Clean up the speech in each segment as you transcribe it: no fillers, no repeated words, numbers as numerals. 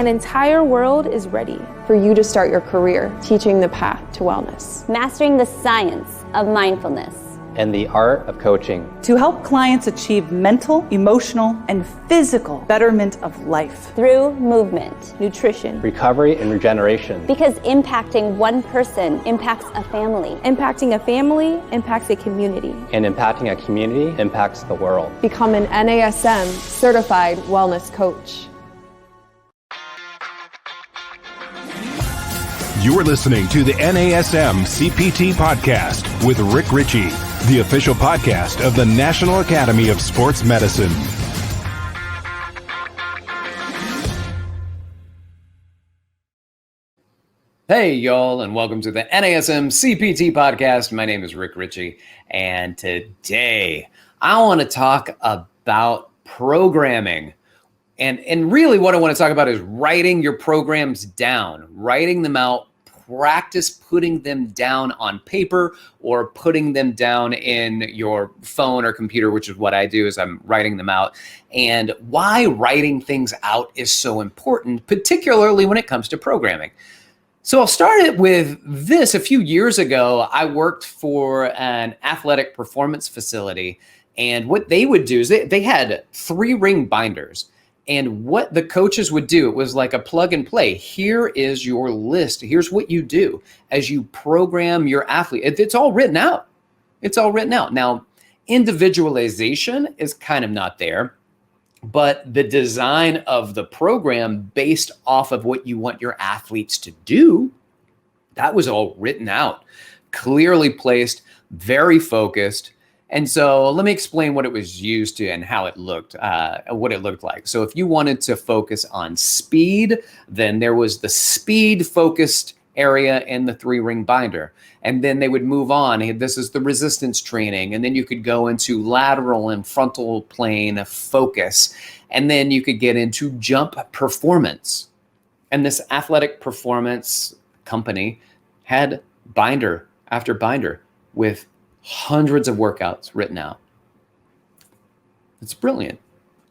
An entire world is ready for you to start your career teaching the path to wellness. Mastering the science of mindfulness. And the art of coaching. To help clients achieve mental, emotional, and physical betterment of life. Through movement, nutrition, recovery, and regeneration. Because impacting one person impacts a family. Impacting a family impacts a community. And impacting a community impacts the world. Become an NASM certified wellness coach. You're listening to the NASM-CPT Podcast with Rick Richey, the official podcast of the National Academy of Sports Medicine. Hey, y'all, and welcome to the NASM-CPT Podcast. My name is Rick Richey, and today I want to talk about programming. And really what I want to talk about is writing your programs down, writing them out. Practice putting them down on paper or putting them down in your phone or computer, which is what I do, is I'm writing them out. And why writing things out is so important, particularly when it comes to programming. So I'll start it with this. A few years ago, I worked for an athletic performance facility. And what they would do is they had 3-ring binders. And what the coaches would do, it was like a plug and play. Here is your list. Here's what you do as you program your athlete. It's all written out. It's all written out. Now, individualization is kind of not there, but the design of the program based off of what you want your athletes to do, that was all written out, clearly placed, very focused. And so let me explain what it was used to and how it looked, what it looked like. So if you wanted to focus on speed, then there was the speed focused area in the 3-ring binder. And then they would move on. Hey, this is the resistance training. And then you could go into lateral and frontal plane focus. And then you could get into jump performance. And this athletic performance company had binder after binder with hundreds of workouts written out. It's brilliant.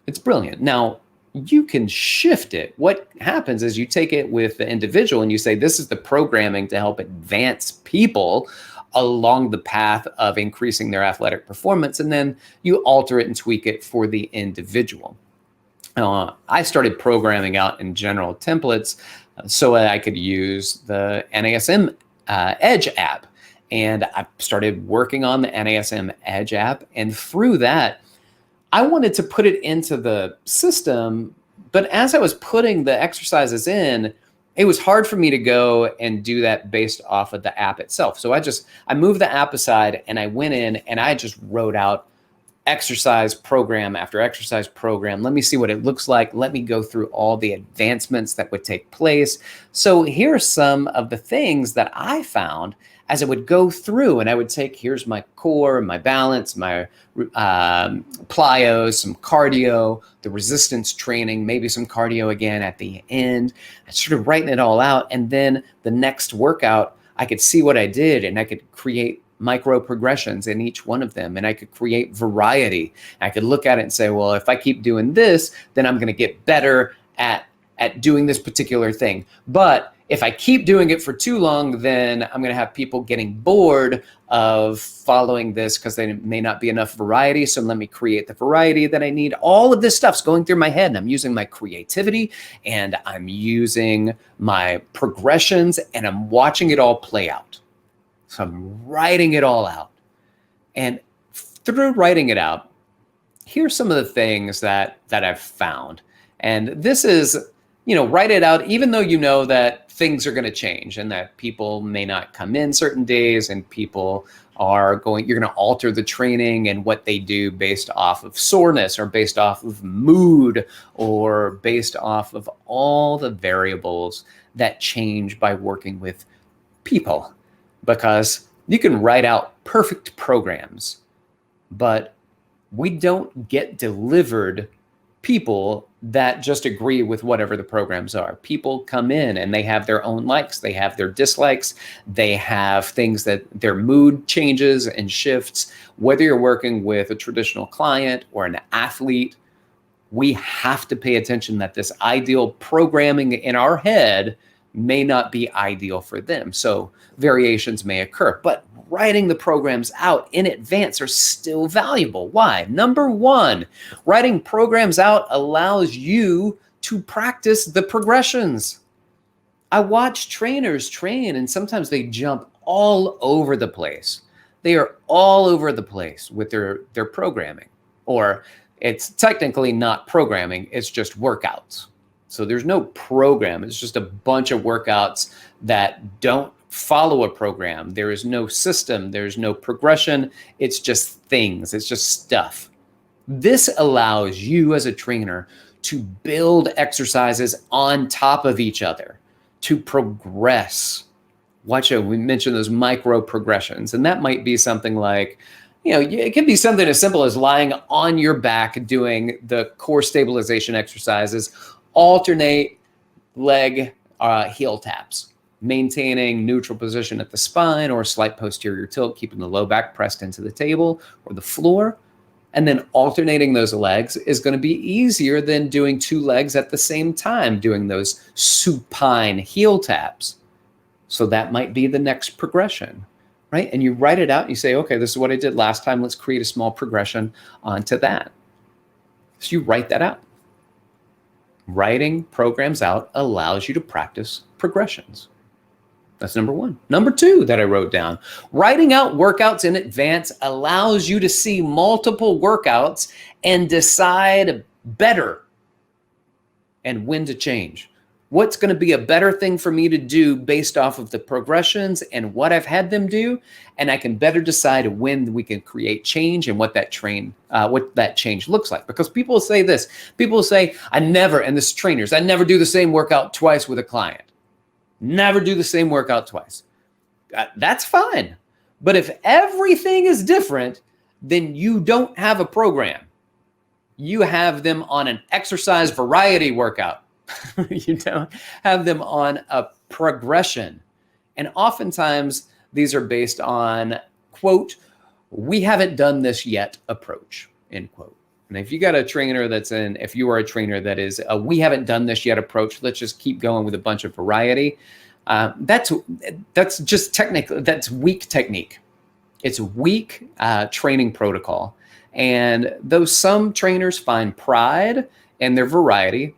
It's brilliant. Now, you can shift it. What happens is you take it with the individual and you say, this is the programming to help advance people along the path of increasing their athletic performance. And then you alter it and tweak it for the individual. I started programming out in general templates so that I could use the NASM Edge app. And I started working on the NASM Edge app. And through that, I wanted to put it into the system. But as I was putting the exercises in, it was hard for me to go and do that based off of the app itself. So I moved the app aside and I went in and I just wrote out exercise program after exercise program. Let me see what it looks like. Let me go through all the advancements that would take place. So here are some of the things that I found as I would go through, and I would take, here's my core, my balance, my plyos, some cardio, the resistance training, maybe some cardio again at the end. I started writing it all out. And then the next workout, I could see what I did and I could create micro progressions in each one of them. And I could create variety. I could look at it and say, well, if I keep doing this, then I'm going to get better at doing this particular thing. But if I keep doing it for too long, then I'm going to have people getting bored of following this because there may not be enough variety. So let me create the variety that I need. All of this stuff's going through my head, and I'm using my creativity and I'm using my progressions and I'm watching it all play out. So I'm writing it all out. And through writing it out, here's some of the things that I've found. And this is, write it out, even though you know that things are going to change and that people may not come in certain days and you're going to alter the training and what they do based off of soreness or based off of mood or based off of all the variables that change by working with people. Because you can write out perfect programs, but we don't get delivered people that just agree with whatever the programs are. People come in and they have their own likes, they have their dislikes, they have things that their mood changes and shifts. Whether you're working with a traditional client or an athlete, we have to pay attention that this ideal programming in our head may not be ideal for them. So variations may occur, but writing the programs out in advance are still valuable. Why? Number one, writing programs out allows you to practice the progressions. I watch trainers train, and sometimes they jump all over the place. They are all over the place with their programming, or it's technically not programming, it's just workouts. So there's no program. It's just a bunch of workouts that don't follow a program. There is no system. There's no progression. It's just things. It's just stuff. This allows you as a trainer to build exercises on top of each other, to progress. Watch it. We mentioned those micro progressions, and that might be something like, it can be something as simple as lying on your back doing the core stabilization exercises, alternate leg heel taps, maintaining neutral position at the spine or slight posterior tilt, keeping the low back pressed into the table or the floor. And then alternating those legs is going to be easier than doing two legs at the same time, doing those supine heel taps. So that might be the next progression, right? And you write it out and you say, okay, this is what I did last time. Let's create a small progression onto that. So you write that out. Writing programs out allows you to practice progressions. That's number one. Number two that I wrote down, writing out workouts in advance allows you to see multiple workouts and decide better and when to change. What's going to be a better thing for me to do based off of the progressions and what I've had them do, and I can better decide when we can create change and what that change looks like. Because people say this, people say, I never do the same workout twice with a client. Never do the same workout twice. That's fine. But if everything is different, then you don't have a program. You have them on an exercise variety workout. You don't have them on a progression. And oftentimes these are based on, quote, we haven't done this yet approach, end quote. And if you are a trainer that is a we haven't done this yet approach, let's just keep going with a bunch of variety. That's just technically, that's weak technique. It's weak training protocol. And though some trainers find pride in their variety,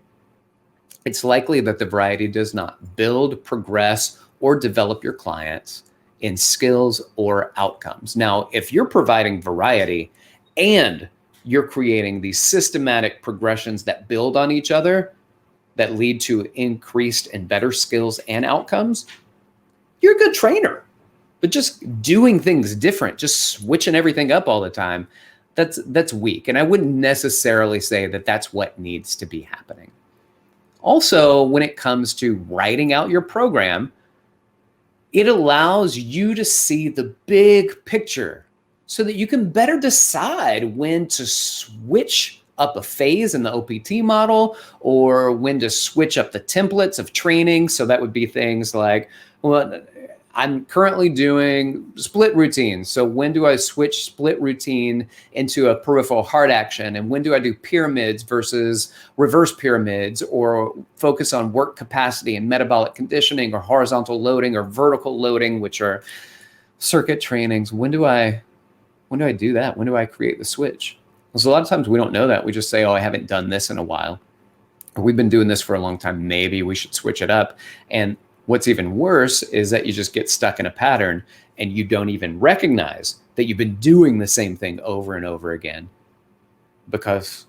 it's likely that the variety does not build, progress, or develop your clients in skills or outcomes. Now, if you're providing variety and you're creating these systematic progressions that build on each other, that lead to increased and better skills and outcomes, you're a good trainer. But just doing things different, just switching everything up all the time, that's weak. And I wouldn't necessarily say that that's what needs to be happening. Also, when it comes to writing out your program, it allows you to see the big picture so that you can better decide when to switch up a phase in the OPT model or when to switch up the templates of training. So that would be things like, well, I'm currently doing split routines. So when do I switch split routine into a peripheral hard action? And when do I do pyramids versus reverse pyramids, or focus on work capacity and metabolic conditioning, or horizontal loading or vertical loading, which are circuit trainings? When do I do that? When do I create the switch? Because a lot of times we don't know that. We just say, oh, I haven't done this in a while. Or we've been doing this for a long time. Maybe we should switch it up. And what's even worse is that you just get stuck in a pattern and you don't even recognize that you've been doing the same thing over and over again because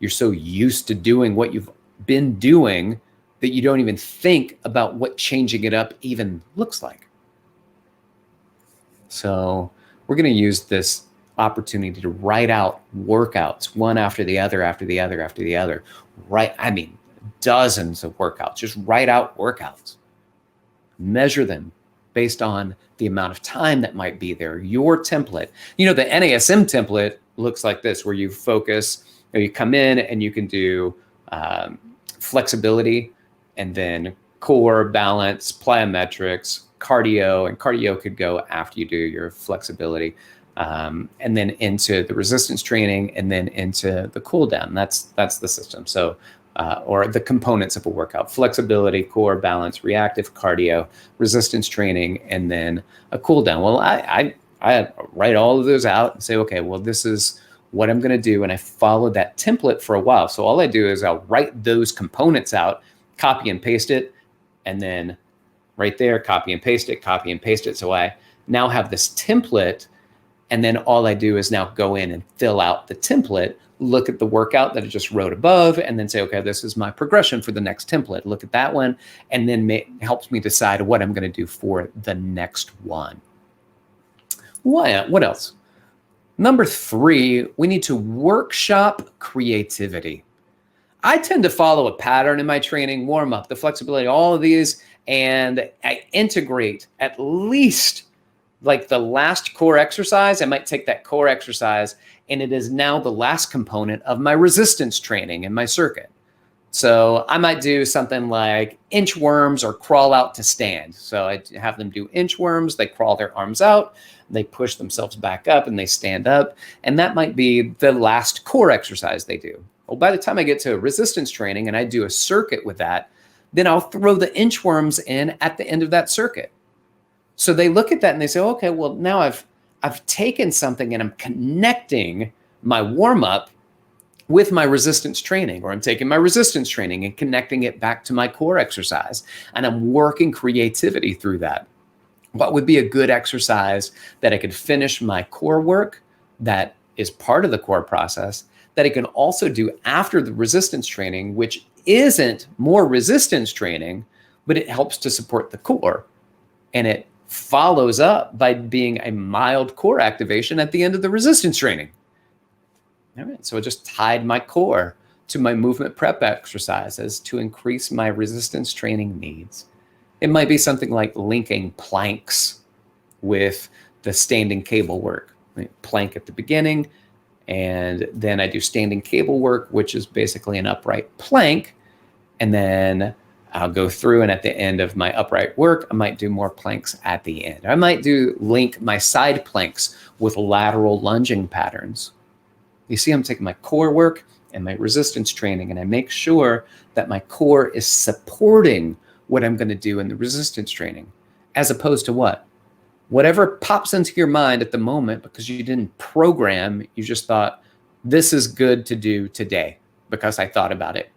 you're so used to doing what you've been doing that you don't even think about what changing it up even looks like. So we're going to use this opportunity to write out workouts one after the other, after the other, after the other. Dozens of workouts. Just write out workouts. Measure them based on the amount of time that might be there. Your template. The NASM template looks like this, where you focus, you come in and you can do flexibility and then core, balance, plyometrics, cardio, and cardio could go after you do your flexibility. and then into the resistance training, and then into the cool down. That's the system. So, or the components of a workout: flexibility, core, balance, reactive cardio, resistance training, and then a cool down. Well, I write all of those out and say, okay, well, this is what I'm going to do. And I follow that template for a while. So all I do is I'll write those components out, copy and paste it, and then right there, copy and paste it, copy and paste it. So I now have this template, and then all I do is now go in and fill out the template, look at the workout that I just wrote above, and then say, okay, this is my progression for the next template. Look at that one, and then helps me decide what I'm going to do for the next one. What else? Number 3, we need to workshop creativity. I tend to follow a pattern in my training: warm up, the flexibility, all of these, and I integrate at least like the last core exercise. I might take that core exercise, and it is now the last component of my resistance training in my circuit. So I might do something like inchworms or crawl out to stand. So I have them do inchworms. They crawl their arms out, they push themselves back up, and they stand up. And that might be the last core exercise they do. Well, by the time I get to resistance training and I do a circuit with that, then I'll throw the inchworms in at the end of that circuit. So they look at that and they say, okay, well, now I've taken something and I'm connecting my warm up with my resistance training, or I'm taking my resistance training and connecting it back to my core exercise, and I'm working creativity through that. What would be a good exercise that I could finish my core work that is part of the core process, that I can also do after the resistance training, which isn't more resistance training, but it helps to support the core, and it follows up by being a mild core activation at the end of the resistance training. All right, so I just tied my core to my movement prep exercises to increase my resistance training needs. It might be something like linking planks with the standing cable work. Plank at the beginning, and then I do standing cable work, which is basically an upright plank, and then I'll go through, and at the end of my upright work, I might do more planks at the end. I might link my side planks with lateral lunging patterns. You see, I'm taking my core work and my resistance training, and I make sure that my core is supporting what I'm going to do in the resistance training, as opposed to what? Whatever pops into your mind at the moment, because you didn't program, you just thought, this is good to do today because I thought about it.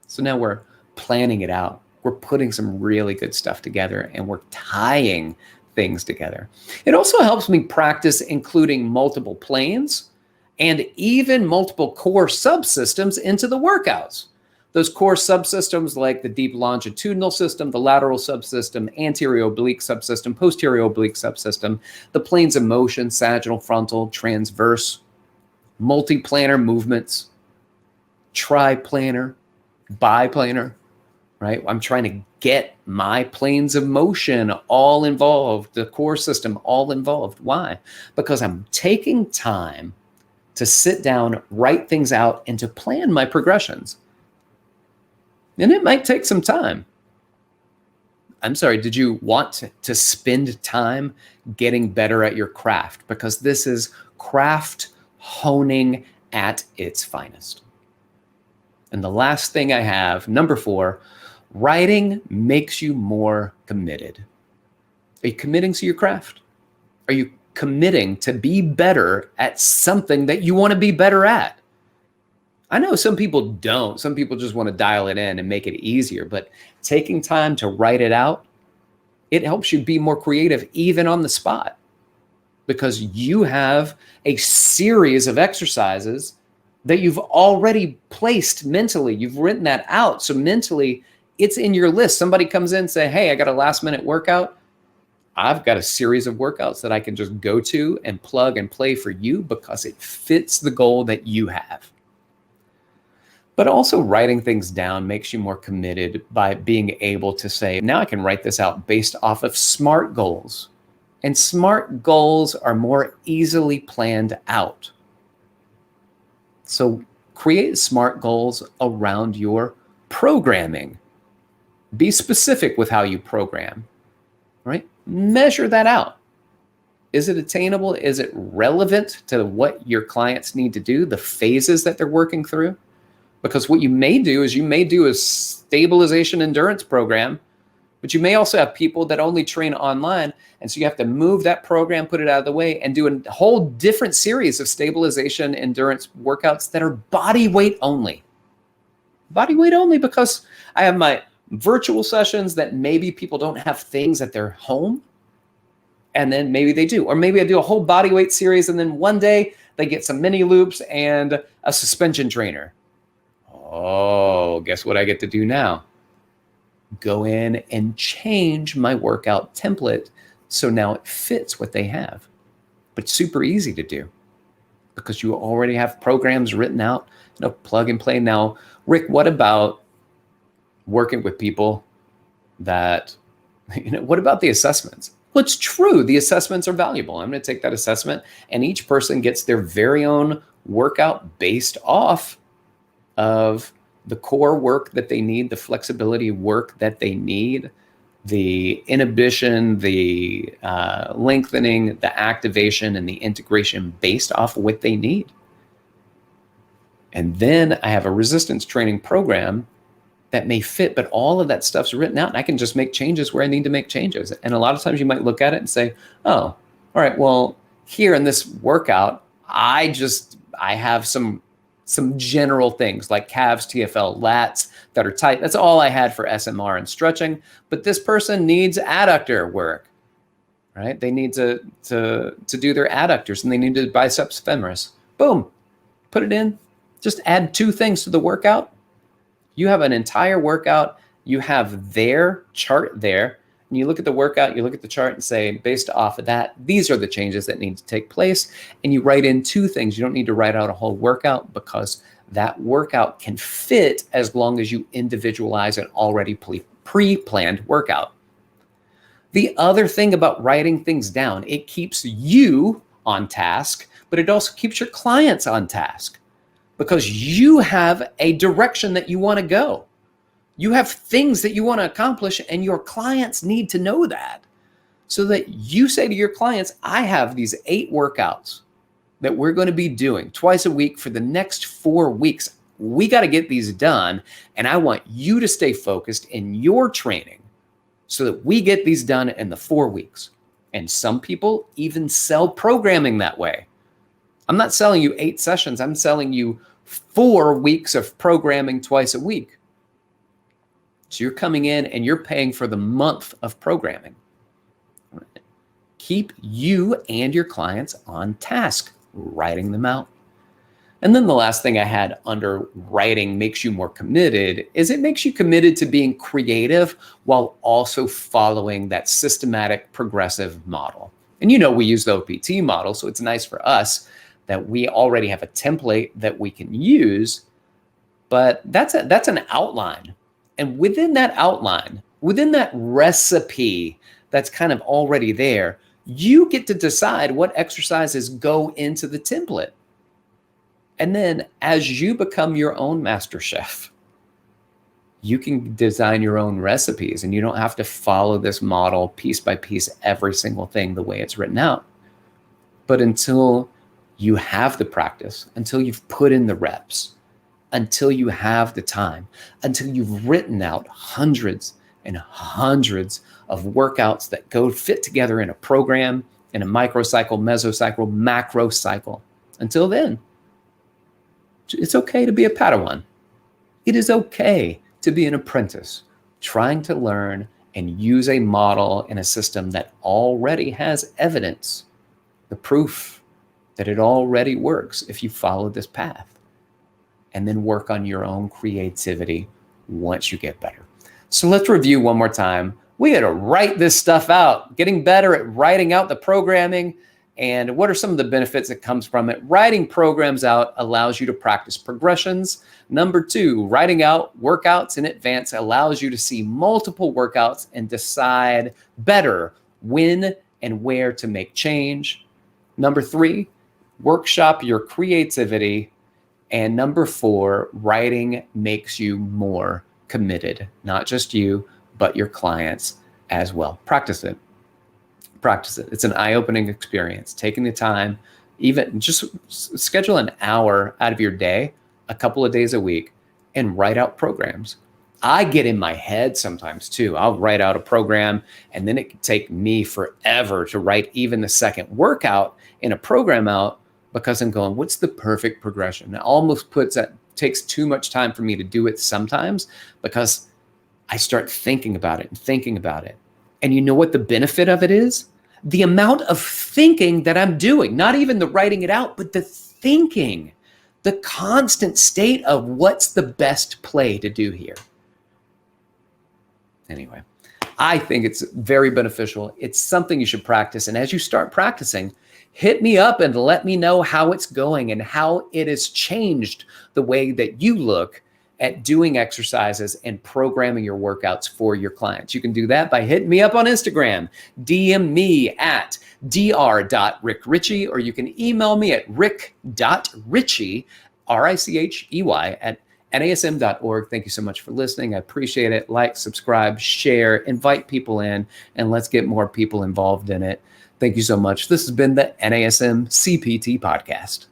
So now we're planning it out. We're putting some really good stuff together, and we're tying things together. It also helps me practice including multiple planes and even multiple core subsystems into the workouts. Those core subsystems like the deep longitudinal system, the lateral subsystem, anterior oblique subsystem, posterior oblique subsystem, the planes of motion, sagittal, frontal, transverse, multiplanar movements, triplanar, biplanar, right? I'm trying to get my planes of motion all involved, the core system all involved. Why? Because I'm taking time to sit down, write things out, and to plan my progressions. And it might take some time. I'm sorry, did you want to spend time getting better at your craft? Because this is craft honing at its finest. And the last thing I have, number 4, writing makes you more committed. Are you committing to your craft? Are you committing to be better at something that you want to be better at? I know some people don't. Some people just want to dial it in and make it easier, but taking time to write it out, it helps you be more creative even on the spot, because you have a series of exercises that you've already placed mentally. You've written that out. So mentally, it's in your list. Somebody comes in and say, hey, I got a last minute workout. I've got a series of workouts that I can just go to and plug and play for you because it fits the goal that you have. But also writing things down makes you more committed by being able to say, now I can write this out based off of SMART goals. And SMART goals are more easily planned out. So create SMART goals around your programming. Be specific with how you program, right? Measure that out. Is it attainable? Is it relevant to what your clients need to do, the phases that they're working through? Because what you may do is you may do a stabilization endurance program, but you may also have people that only train online. And so you have to move that program, put it out of the way, and do a whole different series of stabilization endurance workouts that are body weight only. Body weight only, because I have my virtual sessions that maybe people don't have things at their home. And then maybe they do. Or maybe I do a whole body weight series, and then one day they get some mini loops and a suspension trainer. Oh, guess what I get to do now? Go in and change my workout template so now it fits what they have. But it's super easy to do because you already have programs written out, plug and play. Now, Rick, what about working with people that, what about the assessments? Well, it's true. The assessments are valuable. I'm going to take that assessment, and each person gets their very own workout based off of the core work that they need, the flexibility work that they need, the inhibition, the lengthening, the activation, and the integration based off of what they need. And then I have a resistance training program that may fit, but all of that stuff's written out, and I can just make changes where I need to make changes. And a lot of times you might look at it and say, oh, all right, well, here in this workout, I have some general things like calves, TFL, lats that are tight. That's all I had for SMR and stretching. But this person needs adductor work, right? They need to do their adductors, and they need to do biceps femoris. Boom, put it in. Just add 2 things to the workout. You have an entire workout. You have their chart there. And you look at the workout, you look at the chart and say, based off of that, these are the changes that need to take place. And you write in 2 things. You don't need to write out a whole workout because that workout can fit as long as you individualize an already pre-planned workout. The other thing about writing things down, it keeps you on task, but it also keeps your clients on task because you have a direction that you want to go. You have things that you want to accomplish, and your clients need to know that so that you say to your clients, I have these 8 workouts that we're going to be doing twice a week for the next 4 weeks. We got to get these done, and I want you to stay focused in your training so that we get these done in the 4 weeks. And some people even sell programming that way. I'm not selling you 8 sessions. I'm selling you 4 weeks of programming twice a week. So you're coming in and you're paying for the month of programming. Keep you and your clients on task, writing them out. And then the last thing I had under writing makes you more committed is it makes you committed to being creative while also following that systematic progressive model. And we use the OPT model, so it's nice for us that we already have a template that we can use, but that's an outline. And within that outline, within that recipe that's kind of already there, you get to decide what exercises go into the template. And then as you become your own master chef, you can design your own recipes, and you don't have to follow this model piece by piece, every single thing the way it's written out. But until you have the practice, until you've put in the reps, until you have the time, until you've written out hundreds and hundreds of workouts that go fit together in a program, in a microcycle, mesocycle, macro cycle. Until then, it's okay to be a Padawan. It is okay to be an apprentice, trying to learn and use a model in a system that already has evidence, the proof that it already works if you follow this path. And then work on your own creativity once you get better. So let's review one more time. We got to write this stuff out, getting better at writing out the programming. And what are some of the benefits that comes from it? Writing programs out allows you to practice progressions. Number 2, writing out workouts in advance allows you to see multiple workouts and decide better when and where to make change. Number 3, workshop your creativity. And number 4, writing makes you more committed, not just you, but your clients as well. Practice it. Practice it. It's an eye-opening experience. Taking the time, even just schedule an hour out of your day, a couple of days a week, and write out programs. I get in my head sometimes too. I'll write out a program, and then it can take me forever to write even the second workout in a program out, because I'm going, what's the perfect progression? It almost takes too much time for me to do it sometimes, because I start thinking about it and thinking about it. And you know what the benefit of it is? The amount of thinking that I'm doing, not even the writing it out, but the thinking, the constant state of what's the best play to do here. Anyway, I think it's very beneficial. It's something you should practice. And as you start practicing, hit me up and let me know how it's going and how it has changed the way that you look at doing exercises and programming your workouts for your clients. You can do that by hitting me up on Instagram, DM me at dr.rickrichy, or you can email me at rick.richey, R-I-C-H-E-Y, at NASM.org. Thank you so much for listening. I appreciate it. Like, subscribe, share, invite people in, and let's get more people involved in it. Thank you so much. This has been the NASM-CPT Podcast.